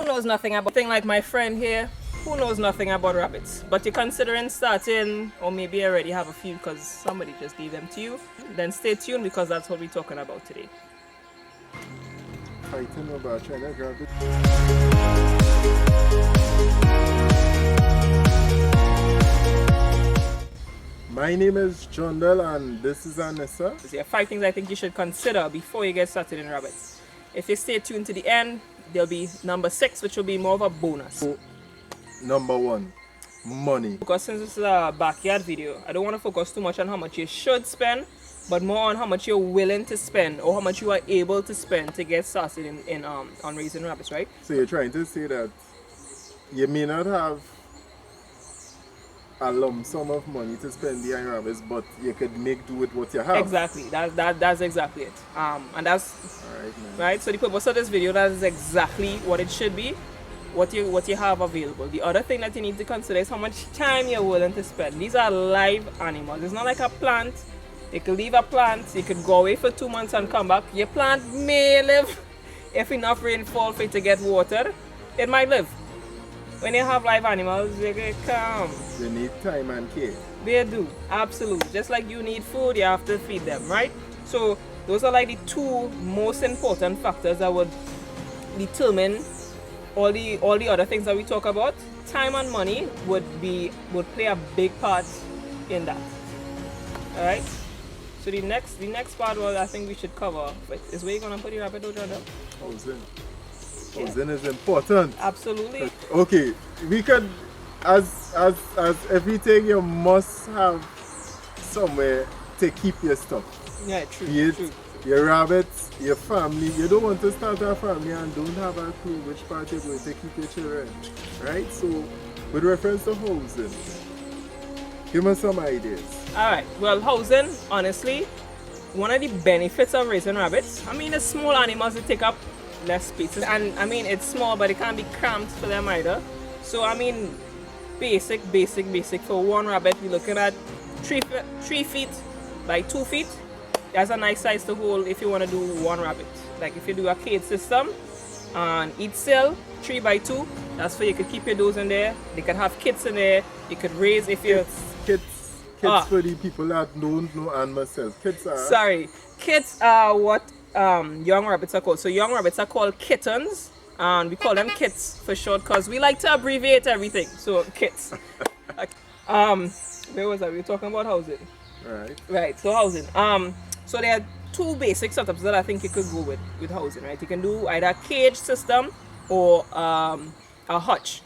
knows nothing about thing like my friend here, who knows nothing about rabbits, but you're considering starting, or maybe you already have a few because somebody just gave them to you, then stay tuned because that's what we're talking about today. Fighting about trying to grab it. My name is Jondal and this is Anissa. There are 5 things I think you should consider before you get started in rabbits. If you stay tuned to the end, there'll be number 6, which will be more of a bonus. So, number 1, money. Because since this is a backyard video, I don't want to focus too much on how much you should spend, but more on how much you're willing to spend or how much you are able to spend to get started on raising rabbits, right? So you're trying to say that you may not have a lump sum of money to spend behind rabbits, but you could make do with what you have. Exactly. That's exactly it. And that's Alright, man. right. So the purpose of this video, that is exactly what it should be. What you have available. The other thing that you need to consider is how much time you're willing to spend. These are live animals. It's not like a plant. You could leave a plant, you could go away for 2 months and come back. Your plant may live if enough rainfall for it to get watered. It might live. When you have live animals, they come. You need time and care. They do, absolutely. Just like you need food, you have to feed them, right? So those are like the 2 most important factors that would determine all the other things that we talk about. Time and money would play a big part in that. All right. So the next part, well, I think we should cover is where you're gonna put your rabbit or Jordan? Housing. Housing is important. Absolutely. Okay, we could, as everything, you must have somewhere to keep your stuff. Yeah, true. Be it True. your rabbits, your family. You don't want to start a family and don't have a clue which part you're going to keep your children, right? So, with reference to housing, give us some ideas. All right. Well, housing, honestly, one of the benefits of raising rabbits. I mean, the small animals, they take up less spaces, and I mean it's small, but it can't be cramped for them either. So I mean, basic for one rabbit, we're looking at 3 feet by 2 feet. That's a nice size to hold if you want to do one rabbit. Like if you do a cage system and each cell 3 by 2, that's where you could keep your does in there. They could have kids in there. You could raise if you kids for the people that don't know and myself. Kids are what young rabbits are called. So young rabbits are called kittens, and we call them kits for short because we like to abbreviate everything. So kits. Where was I? We were talking about housing. Right. So housing. So there are 2 basic setups that I think you could go with housing. Right. You can do either a cage system or a hutch.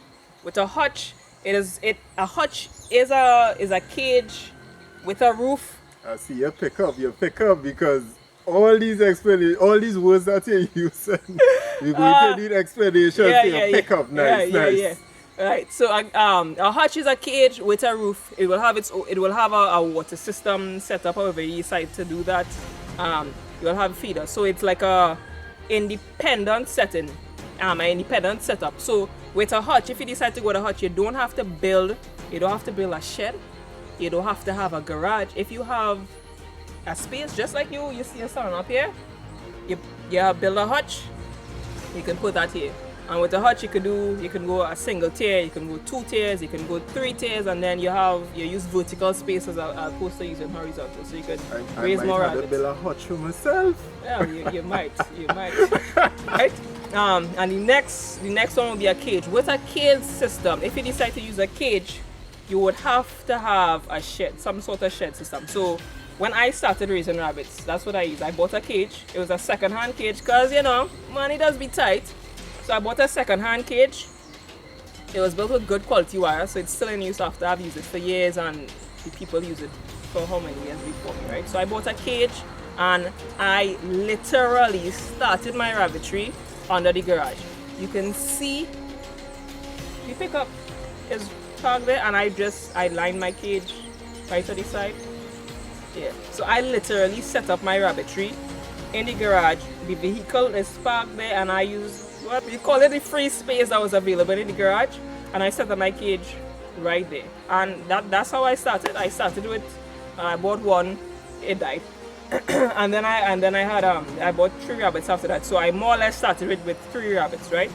With a hutch, a hutch is a cage with a roof. I see you pick up because all these words that you're using, we're going to need explanations to pick up. Nice. Right. So a hutch is a cage with a roof. It will have a water system set up however you decide to do that. You will have feeders. So it's like a independent setting, an independent setup. So with a hutch, if you decide to go to a hutch, you don't have to build a shed. You don't have to have a garage. If you have a space, just like you see your son up here, you build a hutch, you can put that here. And with a hutch, you can go a single tier, you can go 2 tiers, you can go 3 tiers, and then you use vertical space as opposed to using horizontal, so you could raise more rabbits. I might have to build a hutch for myself. Yeah, you might. Right? And the next one will be a cage. With a cage system, if you decide to use a cage, you would have to have a shed, some sort of shed system. So when I started raising rabbits, that's what I used. I bought a cage. It was a second-hand cage because, money does be tight. So I bought a second-hand cage. It was built with good quality wire, so it's still in use after I've used it for years, and the people use it for how many years before me, right? So I bought a cage, and I literally started my rabbitry under the garage. You can see the pickup is parked there, and I lined my cage right to the side. Yeah. So I literally set up my rabbitry in the garage. The vehicle is parked there, and I use what we call it the free space that was available in the garage, and I set up my cage right there. And that's how I started. I started with I bought one, it died. and then I bought 3 rabbits after that. So I more or less started with 3 rabbits, right?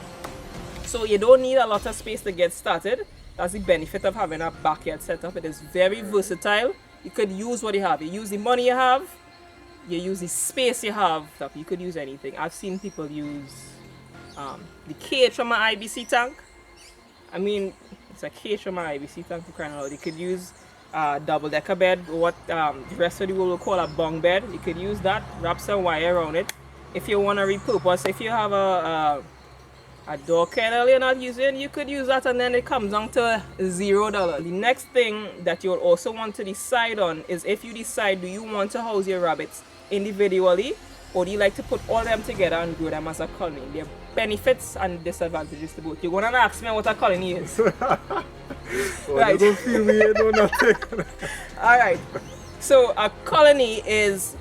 So you don't need a lot of space to get started. That's the benefit of having a backyard setup. It is very versatile. You could use what you have. You use the money you have, you use the space you have. You could use anything. I've seen people use the cage from an IBC tank. I mean, it's a cage from an IBC tank for crying out loud. You could use a double-decker bed, what the rest of the world will call a bunk bed. You could use that, wrap some wire around it. If you want to repurpose, if you have a door kennel you're not using, you could use that, and then it comes down to $0. The next thing that you'll also want to decide on is if you decide, do you want to house your rabbits individually, or do you like to put all them together and grow them as a colony? There are benefits and disadvantages to both. You're going to ask me what a colony is. Right. Don't feel weird, don't nothing. Alright, so a colony is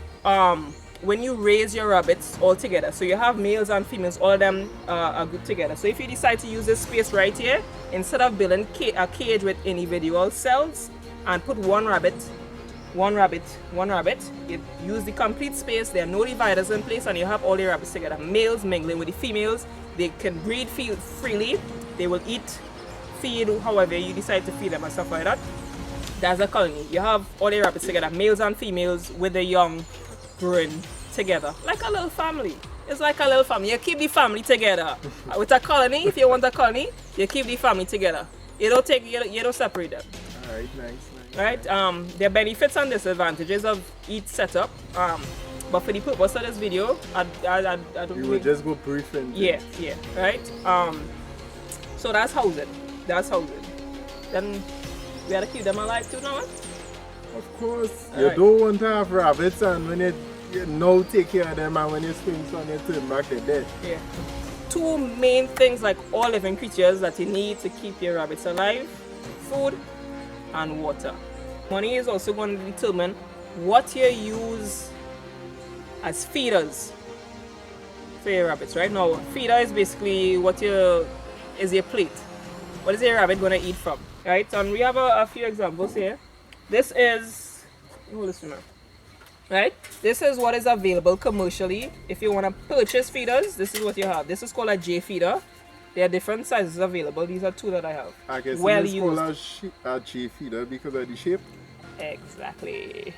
when you raise your rabbits all together. So you have males and females, all of them are grouped together. So if you decide to use this space right here, instead of building a cage with individual cells and put one rabbit, you use the complete space. There are no dividers in place, and you have all your rabbits together. Males mingling with the females. They can breed freely. They will eat, feed however you decide to feed them and stuff like that. That's a colony. You have all your rabbits together, males and females with the young growing together like a little family. It's like a little family. You keep the family together. With a colony, if you want a colony, you keep the family together. You don't separate them. Alright, nice. Right? There are benefits and disadvantages of each setup. But for the purpose of this video, I don't. You will just go brief and yeah, right. So that's housing. Then we gotta keep them alive too now. Of course, you don't want to have rabbits, and when you now take care of them, and when you swing on you turn back, they're dead. Yeah. Two main things, like all living creatures, that you need to keep your rabbits alive: food and water. Money is also going to determine what you use as feeders for your rabbits. Right now, feeder is basically is your plate. What is your rabbit going to eat from? Right? And we have a few examples here. This is, right? This is what is available commercially. If you want to purchase feeders, this is what you have. This is called a J feeder. There are different sizes available. These are two that I have. I guess it's called a J feeder because of the shape. Exactly.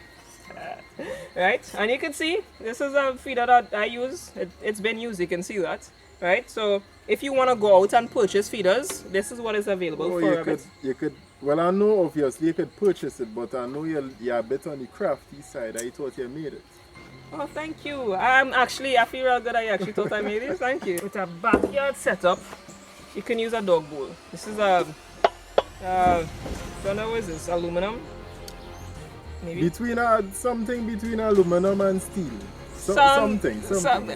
Right? And you can see, this is a feeder that I use. It's been used, you can see that. Right? So if you want to go out and purchase feeders, this is what is available for rabbits. You could, well, I know obviously you could purchase it, but I know you're a bit on the crafty side. I thought you made it. Oh, thank you. I feel real good I actually thought I made it. Thank you. With a backyard setup, you can use a dog bowl. This is a, don't know what is this, aluminum? Maybe? Something between aluminum and steel. Something.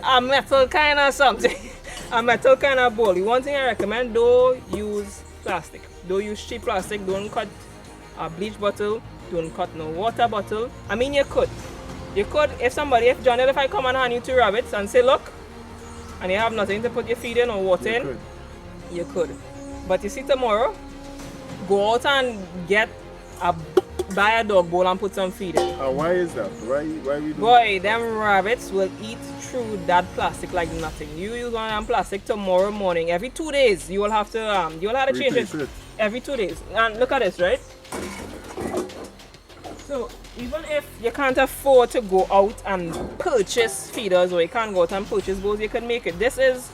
A metal kind of something. A metal kind of bowl. The one thing I recommend, don't use plastic. Don't use cheap plastic. Don't cut a bleach bottle. Don't cut no water bottle. I mean, you could. If Johnny, if I come and hand you 2 rabbits and say, look, and you have nothing to put your feed in or water in, you could. But you see, tomorrow, go out and buy a dog bowl and put some feed in. Why is that? Why we do Boy, them rabbits will eat through that plastic like nothing. You use one of them plastic tomorrow morning. Every 2 days, you will have to change it. Every 2 days. And look at this, right? So even if you can't afford to go out and purchase feeders, or you can't go out and purchase bowls, you can make it. This is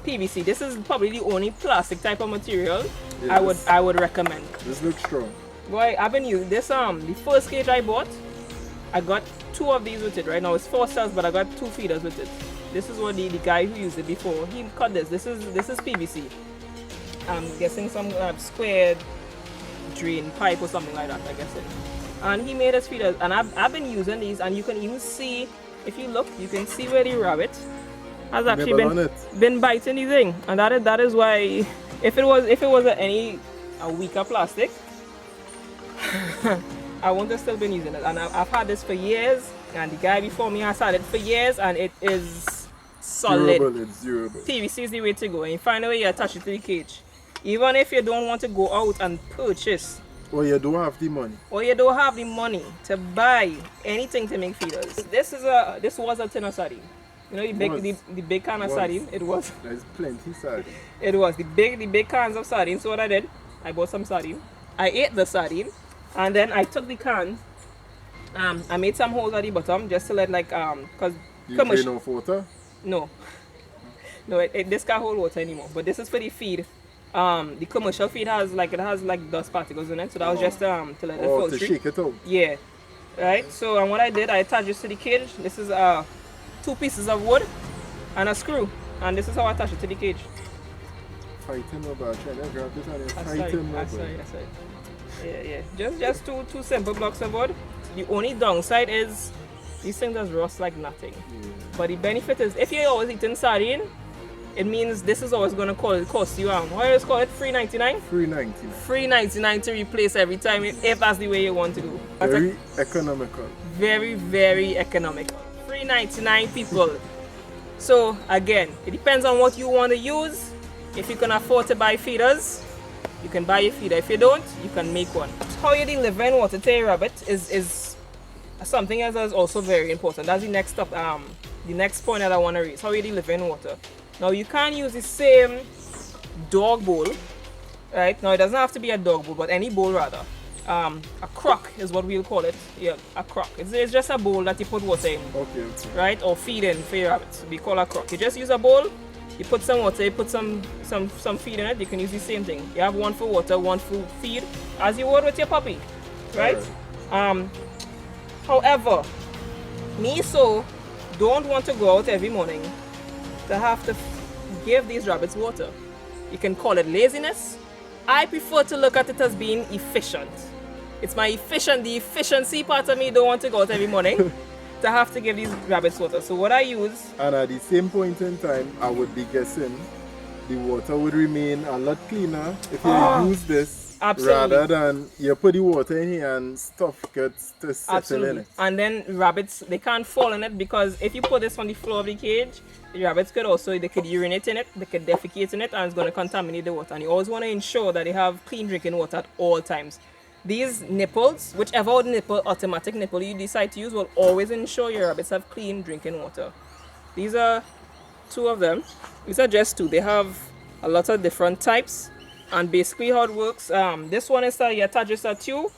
PVC. This is probably the only plastic type of material I would recommend. This looks strong. Boy, I've been using this. The first cage I bought, I got 2 of these with it. Right now it's 4 cells, but I got 2 feeders with it. This is what the guy who used it before, he cut this. This is PVC. I'm guessing some squared drain pipe or something like that, I guess it. And he made us feeders, and I've been using these, and you can even see, if you look, you can see where the rabbit has actually been biting the thing, and that is why, if it was a weaker plastic, I wouldn't have still been using it. And I've had this for years, and the guy before me has had it for years, and it is solid. It's durable. PVC is the way to go, and you find a way you attach it to the cage. Even if you don't want to go out and purchase, or you don't have the money to buy anything to make feeders. This was a tin of sardine. You know the big can of sardine? It was. There's plenty sardine. It was the big cans of sardine. So what I did, I bought some sardine. I ate the sardine, and then I took the can. I made some holes at the bottom just to let cause You drain off water? No, no, this can't hold water anymore. But this is for the feed. The commercial feed has dust particles in it, so that was just to let it filter. To shake it out. Yeah, right. So and what I did, I attached this to the cage. This is 2 pieces of wood and a screw, and this is how I attach it to the cage. Fighting about trying to grab this and sorry. Yeah. Just two simple blocks of wood. The only downside is these things just rust like nothing. Yeah. But the benefit is if you're always eating sardine, it means this is always going to cost you what do you call it? $3.99? $3.99 to replace every time if that's the way you want to do. Very economical. Very, very economical. $3.99 people. So again, it depends on what you want to use. If you can afford to buy feeders, you can buy a feeder. If you don't, you can make one. How you delivering water to your rabbit is something else that is also very important. That's the next step, the next point that I want to raise. How you delivering water. Now you can't use the same dog bowl, right? Now it doesn't have to be a dog bowl, but any bowl rather. A crock is what we'll call it. Yeah, a crock. It's just a bowl that you put water in. Okay. Right? Or feed in for your rabbits. We call a crock. You just use a bowl, you put some water, you put some feed in it. You can use the same thing. You have one for water, one for feed, as you would with your puppy. Right? However, me don't want to go out every morning to have to give these rabbits water. You can call it laziness. I prefer to look at it as being efficient. It's the efficiency part of me don't want to go out every morning to have to give these rabbits water. So what I use... And at the same point in time, I would be guessing the water would remain a lot cleaner if you use this. Absolutely. Rather than you put the water in here and stuff gets to settle in it. And then rabbits, they can't fall in it because if you put this on the floor of the cage, the rabbits they could urinate in it, they could defecate in it, and it's going to contaminate the water. And you always want to ensure that they have clean drinking water at all times. These nipples, whichever automatic nipple you decide to use, will always ensure your rabbits have clean drinking water. These are 2 of them. These are just 2. They have a lot of different types. And basically how it works, this one is that you attach this to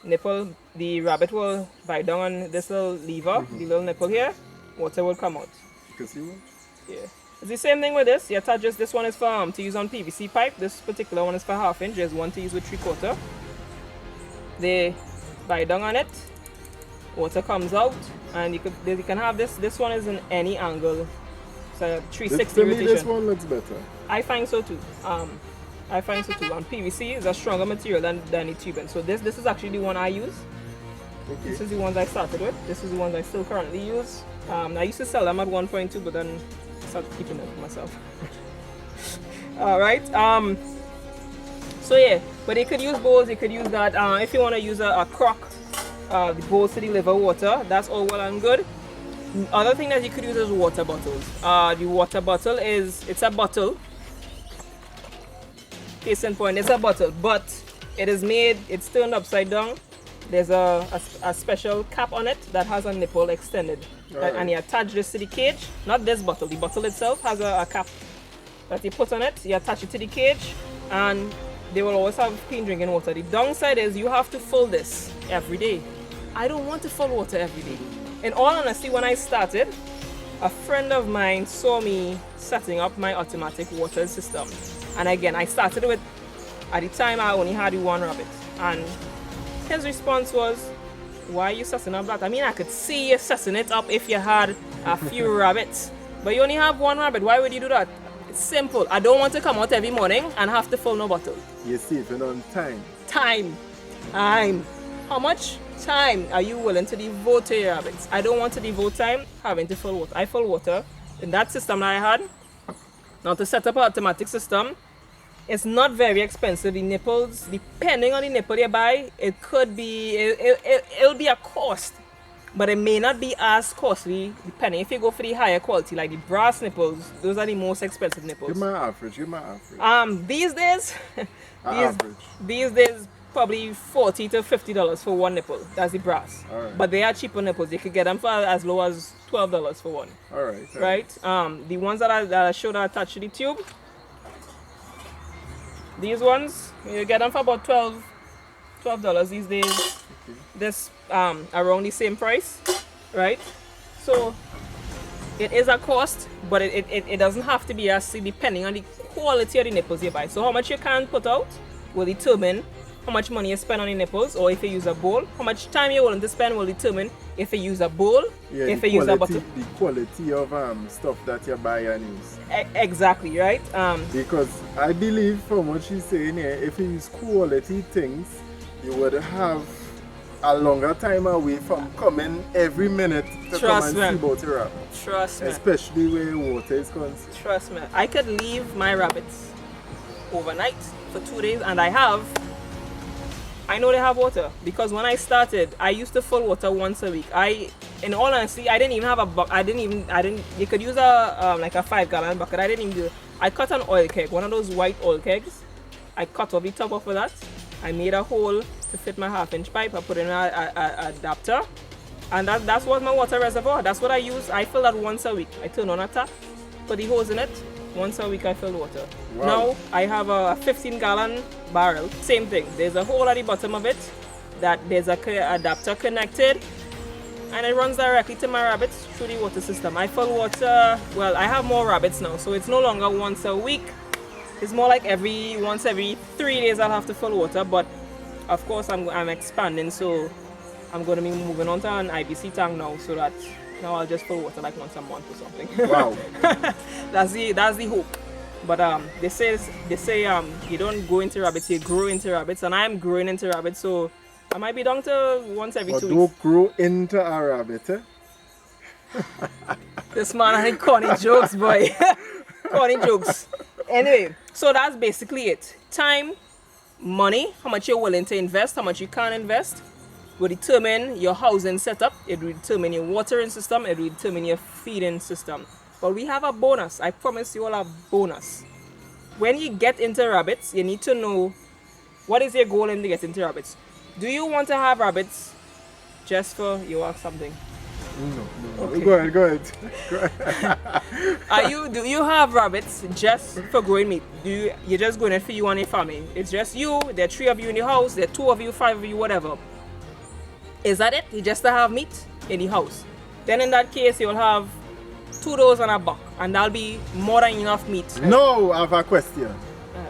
nipple, the rabbit will bite down on this little lever, the little nipple here, water will come out. You can see one? Yeah. It's the same thing with this. You attach this one is for to use on PVC pipe. This particular one is for 1/2 inch. There's one to use with 3/4. They bite down on it, water comes out, and you can have this. This one is in any angle. It's a 360 rotation. This one looks better. I find so too. And PVC is a stronger material than the tubing. So this is actually the one I use. Okay. This is the ones I started with. This is the ones I still currently use. I used to sell them at 1.2, but then I started keeping them for myself. Alright. So yeah, but you could use bowls, you could use that. If you want to use a crock, the bowls to deliver water, that's all well and good. Other thing that you could use is water bottles. The water bottle it's a bottle. Case in point, it's a bottle, but it's turned upside down. There's a special cap on it that has a nipple extended. Right. And you attach this to the cage. Not this bottle, the bottle itself has a cap that you put on it. You attach it to the cage, and they will always have clean drinking water. The downside is you have to fill this every day. I don't want to fill water every day. In all honesty, when I started, a friend of mine saw me setting up my automatic water system. And again, I started with, at the time I only had 1 rabbit. And his response was, why are you setting up that? I mean, I could see you setting it up if you had a few rabbits. But you only have 1 rabbit. Why would you do that? It's simple. I don't want to come out every morning and have to fill no bottle. You're saving on time. Time. How much time are you willing to devote to your rabbits? I don't want to devote time having to fill water. I fill water in that system that I had. Now to set up an automatic system, it's not very expensive. The nipples, depending on the nipple you buy, it'll be a cost, but it may not be as costly depending. If you go for the higher quality, like the brass nipples, those are the most expensive nipples. Give my average. These days, Average. these days, probably $40 to $50 for one nipple. That's the brass. Alright. But they are cheaper nipples. You could get them for as low as $12 for one. Alright. Right? The ones that I showed are attached to the tube. These ones, you get them for about $12 these days. Okay. This around the same price, right? So it is a cost, but it doesn't have to be as depending on the quality of the nipples you buy. So how much you can put out will determine how much money you spend on the nipples, or if you use a bowl, how much time you're willing to spend will determine if you use a bowl, Yeah, if the you use a quality, bottle. the quality of stuff that you buy and use. Exactly, right? Because I believe from what she's saying here, if you use quality things, you would have a longer time away from coming every minute to Trust come and me. see about your rabbit. Trust me. Especially where water is concerned. Trust me. I could leave my rabbits overnight for 2 days, and I know they have water, because when I started, I used to fill water once a week. In all honesty, I didn't even have a bucket. You could use a like a 5-gallon bucket. I didn't even do it. I cut an oil keg, one of those white oil kegs. I cut off the top off of that. I made a hole to fit my 1/2-inch pipe. I put in an adapter, and that's what my water reservoir. That's what I use. I fill that once a week. I turn on a tap, put the hose in it. Once a week I fill water. Wow. Now I have a 15-gallon barrel. Same thing. There's a hole at the bottom of it that there's a adapter connected, and it runs directly to my rabbits through the water system. I fill water. Well, I have more rabbits now, so it's no longer once a week. It's more like once every 3 days I'll have to fill water. But of course I'm expanding, so I'm going to be moving on to an IBC tank now, so that now I'll just fill water like once a month or something. Wow. That's the hope. But they say you don't go into rabbits, you grow into rabbits, and I'm growing into rabbits, so I might be down to once every But 2 don't weeks. grow into a rabbit, eh? This man had corny jokes, boy. Corny jokes. Anyway, so that's basically it. Time, money, how much you're willing to invest, how much you can invest, will determine your housing setup. It will determine your watering system. It will determine your feeding system. But we have a bonus. I promise you all a bonus. When you get into rabbits, you need to know what is your goal in to get into rabbits. Do you want to have rabbits just for you ask something? No. Okay. Go ahead. Do you have rabbits just for growing meat? You're just going in for you and your family? It's just you, there are 3 of you in the house, there are 2 of you, 5 of you, whatever. Is that it? You just to have meat in the house? Then in that case, you'll have 2 does and a buck, and that'll be more than enough meat. No, I have a question.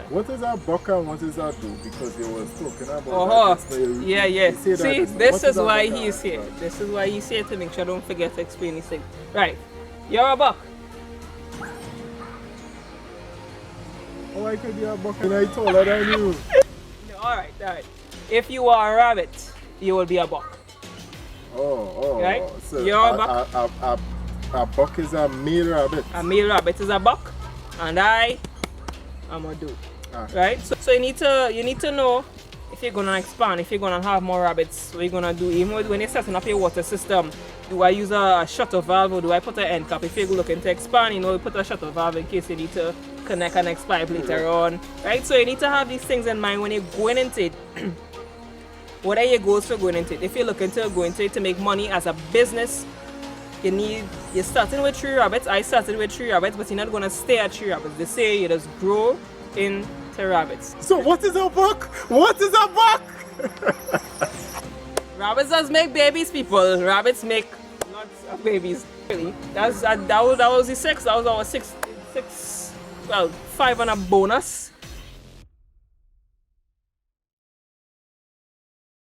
What is a buck and what is a doe? Because you was talking about that. Yeah. You say See, that, this what is a why buck he's and here. a doe? This is why he's here, to make sure I don't forget to explain these things. Right. You're a buck. Oh, I could be a buck and I taller than you. Alright. If you are a rabbit, you will be a buck. Oh. Right? So You're a buck. A buck is a male rabbit. A male rabbit is a buck, and I am a doe. Right? So you need to know if you're gonna expand, if you're gonna have more rabbits, what you're gonna do. Even when you're setting up your water system, do I use a shutter valve or do I put an end cap? If you're looking to expand, you put a shutter valve in case you need to connect a next pipe later on. Right? So you need to have these things in mind when you're going into it. What are your goals for going into it? If you're looking to go into it to make money as a business, you're starting with 3 rabbits. I started with 3 rabbits, but you're not gonna stay at 3 rabbits. They say you just grow into rabbits. So what is a buck? What is a buck? Rabbits does make babies, people. Rabbits make lots of babies. Really. That was the 6. That was our 6. 5 on a bonus.